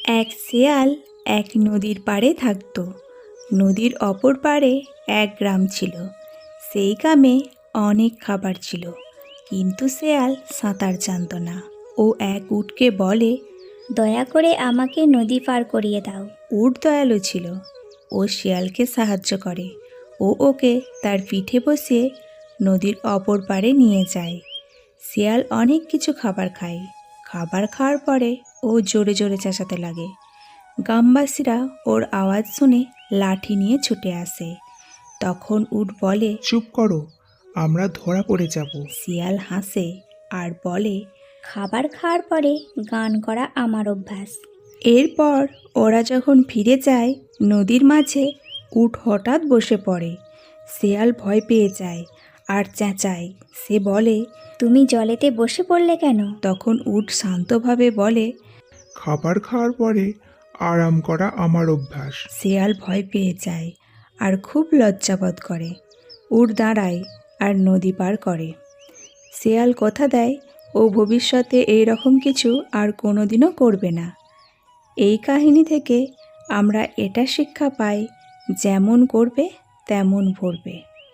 এক শেয়াল এক নদীর পাড়ে থাকত। নদীর অপর পাড়ে এক গ্রাম ছিল। সেই গ্রামে অনেক খাবার ছিল, কিন্তু শেয়াল সাঁতার জানত না। ও এক উটকে বলে, দয়া করে আমাকে নদী পার করিয়ে দাও। উট দয়ালু ছিল। ও শিয়ালকে সাহায্য করে। ও ওকে তার পিঠে বসিয়ে নদীর অপর পাড়ে নিয়ে যায়। শিয়াল অনেক কিছু খাবার খায়। খাবার খাওয়ার পরে ও জোরে জোরে চেঁচাতে লাগে। গ্রামবাসীরা ওর আওয়াজ শুনে লাঠি নিয়ে ছুটে আসে। তখন উট বলে, চুপ করো, আমরা ধরা পড়ে যাব। শিয়াল হাসে আর বলে, খাবার খাওয়ার পরে গান করা আমার অভ্যাস। এরপর ওরা যখন ফিরে যায়, নদীর মাঝে উট হঠাৎ বসে পড়ে। শিয়াল ভয় পেয়ে যায় আর চেঁচায়। সে বলে, তুমি জলেতে বসে পড়লে কেন? তখন উট শান্তভাবে বলে, খাবার খাওয়ার পরে আরাম করা আমার অভ্যাস। শিয়াল ভয় পেয়ে যায় আর খুব লজ্জাবোধ করে। উট দাঁড়ায় আর নদী পার করে। শিয়াল কথা দেয় ও ভবিষ্যতে এই রকম কিছু আর কোনোদিনও করবে না। এই কাহিনী থেকে আমরা এটা শিক্ষা পাই, যেমন করবে তেমন ভরবে।